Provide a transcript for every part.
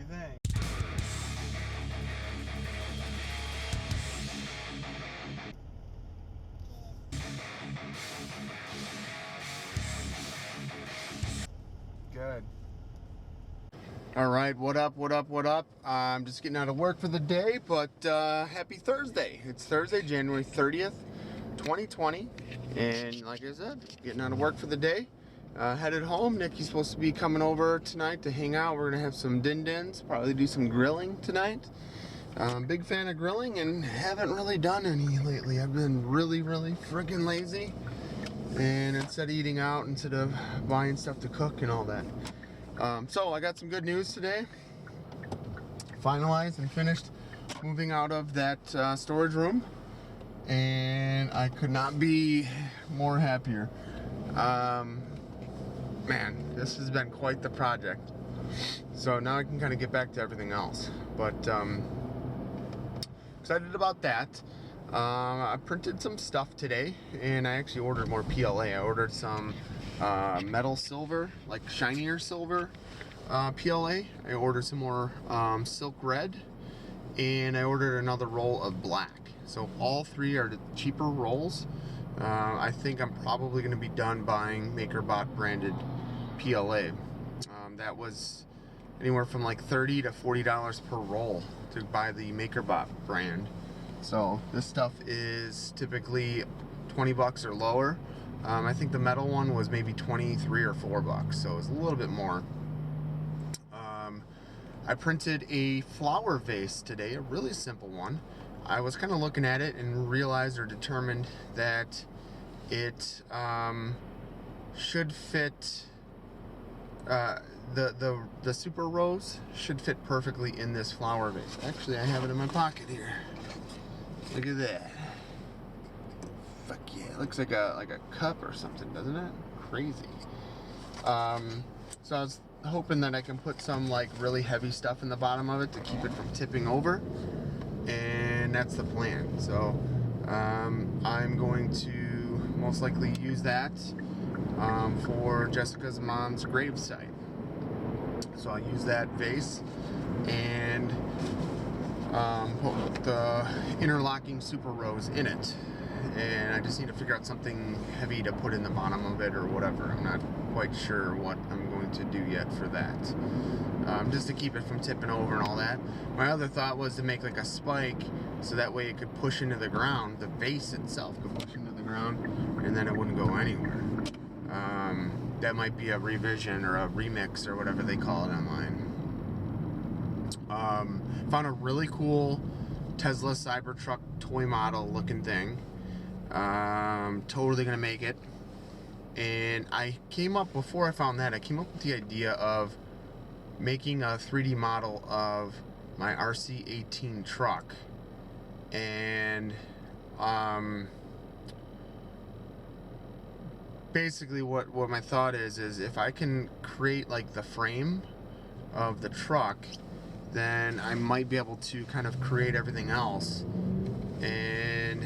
you think? Good. All right, what up, what up, what up? I'm just getting out of work for the day, but happy Thursday. It's Thursday, January 30th, 2020. And like I said, getting out of work for the day. Headed home. Nikki's supposed to be coming over tonight to hang out. We're going to have some din-dins, probably do some grilling tonight. Big fan of grilling and haven't really done any lately. I've been really freaking lazy. And instead of eating out, instead of buying stuff to cook and all that. So I got some good news today. Finalized and finished moving out of that storage room. And I could not be more happier. Man, this has been quite the project. So now I can kind of get back to everything else. But excited about that. I printed some stuff today, and I actually ordered more PLA. I ordered some metal silver, like shinier silver PLA. I ordered some more silk red, and I ordered another roll of black. So all three are the cheaper rolls. I think I'm probably going to be done buying MakerBot branded PLA. That was anywhere from like $30 to $40 per roll to buy the MakerBot brand. So this stuff is typically 20 bucks or lower. I think the metal one was maybe 23 or 4 bucks, so it's a little bit more. I printed a flower vase today, a really simple one. I was kind of looking at it and realized or determined that it should fit, the super rose should fit perfectly in this flower vase. Actually, I have it in my pocket here. Look at that. Fuck yeah, it looks like a cup or something, doesn't it? Crazy. So I was hoping that I can put some like really heavy stuff in the bottom of it to keep it from tipping over, and that's the plan. So I'm going to most likely use that for Jessica's mom's gravesite. So I'll use that vase and put the interlocking super rose in it. And I just need to figure out something heavy to put in the bottom of it or whatever. I'm not quite sure what I'm going to do yet for that. Just to keep it from tipping over and all that. My other thought was to make like a spike so that way it could push into the ground. The vase itself could push into the ground and then it wouldn't go anywhere. That might be a revision or a remix or whatever they call it online. Found a really cool Tesla Cybertruck toy model looking thing. Totally gonna make it. And I came up, before I found that, I came up with the idea of making a 3D model of my RC18 truck. And basically what my thought is if I can create like the frame of the truck, then I might be able to kind of create everything else. And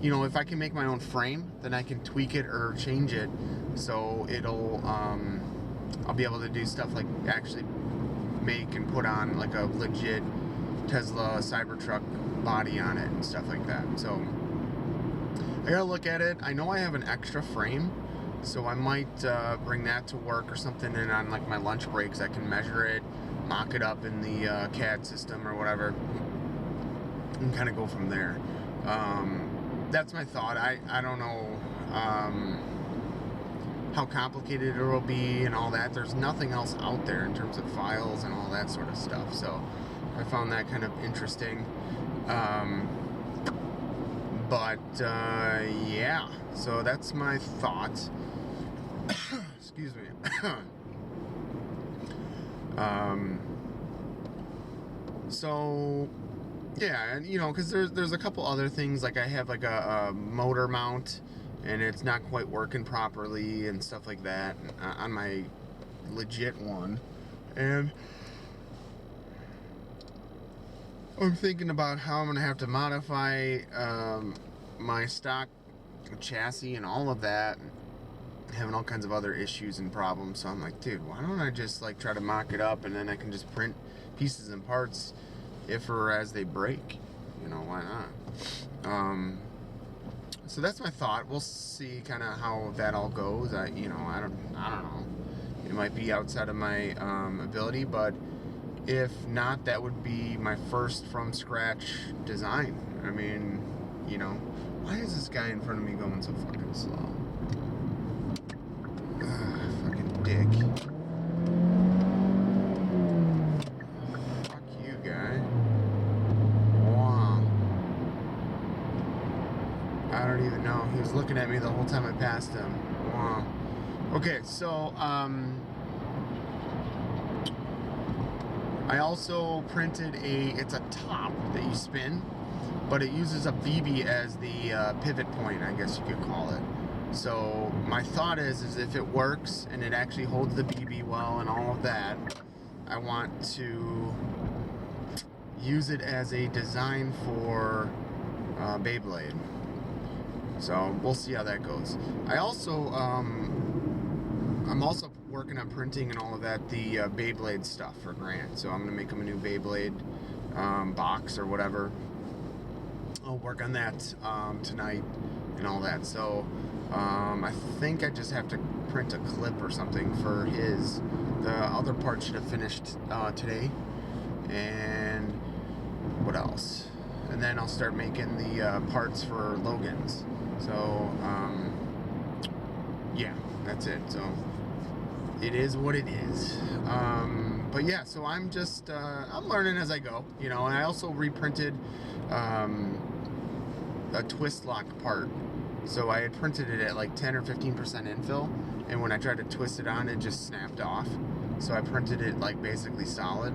you know, if I can make my own frame, then I can tweak it or change it so it'll I'll be able to do stuff like actually make and put on like a legit Tesla Cybertruck body on it and stuff like that. So I gotta look at it. I know I have an extra frame, so I might bring that to work or something, and on like my lunch breaks I can measure it, mock it up in the CAD system or whatever, and kind of go from there. That's my thought. I don't know how complicated it will be and all that. There's nothing else out there in terms of files and all that sort of stuff, so I found that kind of interesting. Yeah, so that's my thought. Excuse me. So yeah, and you know, because there's a couple other things, like I have like a motor mount and it's not quite working properly and stuff like that on my legit one, and I'm thinking about how I'm gonna have to modify my stock chassis and all of that having all kinds of other issues and problems. So I'm like, dude, why don't I just like try to mock it up, and then I can just print pieces and parts if or as they break. You know, why not? So that's my thought. We'll see kind of how that all goes. I don't know. It might be outside of my ability, but if not, that would be my first from scratch design. I mean, you know, why is this guy in front of me going so fucking slow? Fucking dick. Fuck you, guy. Wow. I don't even know. He was looking at me the whole time I passed him. Wow. Okay, so, I also printed it's a top that you spin, but it uses a BB as the pivot point, I guess you could call it. So my thought is if it works and it actually holds the BB well and all of that, I want to use it as a design for Beyblade. So we'll see how that goes. I also, I'm also working on printing and all of that, the Beyblade stuff for Grant. So I'm gonna make him a new Beyblade box or whatever. I'll work on that tonight and all that. So I think I just have to print a clip or something for his. The other part should have finished today. And what else? And then I'll start making the parts for Logan's. So yeah, that's it. So it is what it is. But yeah, so I'm just I'm learning as I go, you know. And I also reprinted a twist lock part. So I had printed it at like 10 or 15% infill, and when I tried to twist it on, it just snapped off. So I printed it like basically solid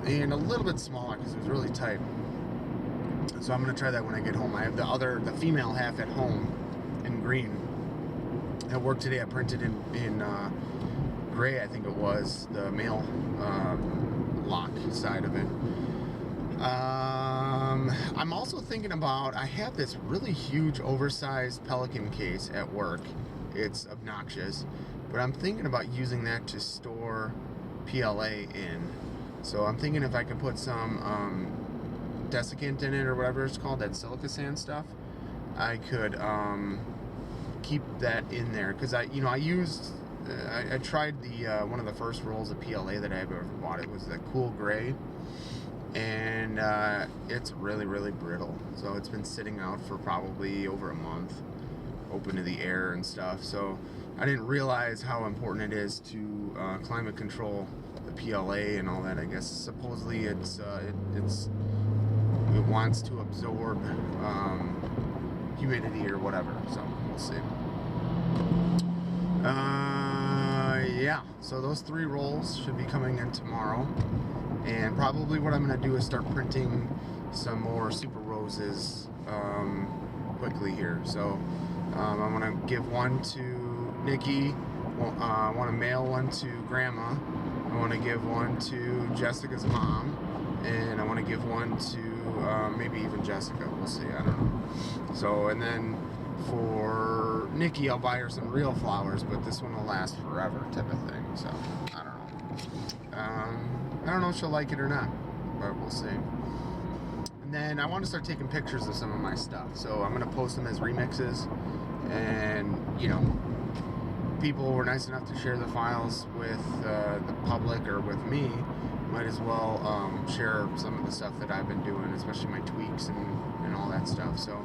and a little bit smaller because it was really tight. So I'm gonna try that when I get home. I have the female half at home in green. At work today, I printed in gray, I think it was, the male lock side of it. I'm also thinking about, I have this really huge oversized Pelican case at work. It's obnoxious, but I'm thinking about using that to store PLA in. So I'm thinking if I could put some desiccant in it or whatever it's called, that silica sand stuff, I could keep that in there. Because I tried the one of the first rolls of PLA that I ever bought. It was the cool gray, and it's really, really brittle. So it's been sitting out for probably over a month, open to the air and stuff. So I didn't realize how important it is to climate control the PLA and all that. I guess supposedly it wants to absorb humidity or whatever. So we'll see. Yeah, so those 3 rolls should be coming in tomorrow, and probably what I'm going to do is start printing some more Super Roses quickly here. So I'm going to give one to Nikki, I want to mail one to Grandma, I want to give one to Jessica's mom, and I want to give one to maybe even Jessica. We'll see, I don't know. So, and then for Nikki, I'll buy her some real flowers, but this one will last forever type of thing. So I don't know. I don't know if she'll like it or not, but we'll see. And then I want to start taking pictures of some of my stuff, so I'm gonna post them as remixes. And you know, people were nice enough to share the files with the public or with me. Might as well share some of the stuff that I've been doing, especially my tweaks and all that stuff. So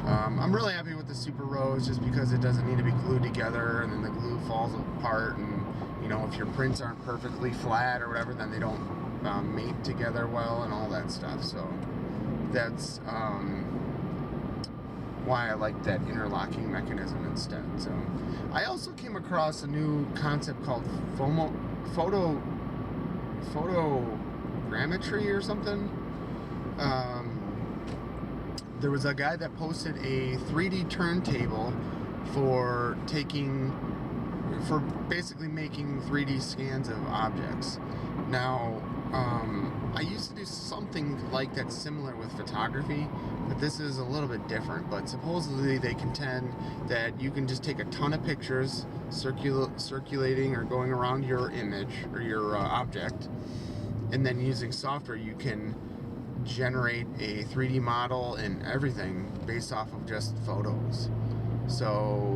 I'm really happy with the Super Rose, just because it doesn't need to be glued together, and then the glue falls apart, and you know, if your prints aren't perfectly flat or whatever, then they don't mate together well and all that stuff. So that's why I like that interlocking mechanism instead. So I also came across a new concept called photogrammetry or something. There was a guy that posted a 3D turntable for basically making 3D scans of objects. Now, I used to do something like that similar with photography, but this is a little bit different. But supposedly they contend that you can just take a ton of pictures circulating or going around your image or your object, and then using software you can generate a 3D model and everything based off of just photos. So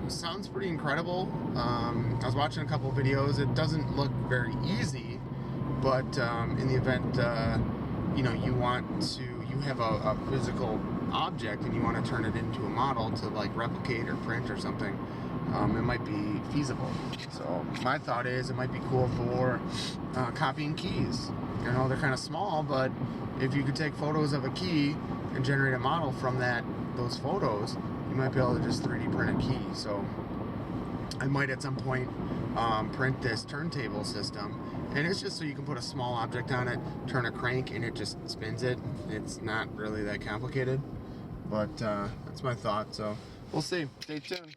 sounds pretty incredible. I was watching a couple of videos. It doesn't look very easy, but in the event you know, you have a physical object and you want to turn it into a model to like replicate or print or something, it might be feasible. So my thought is it might be cool for copying keys. You know, they're kind of small, but if you could take photos of a key and generate a model from those photos, you might be able to just 3D print a key. So I might at some point print this turntable system, and it's just so you can put a small object on it, turn a crank, and it just spins it. It's not really that complicated, but that's my thought. So we'll see. Stay tuned.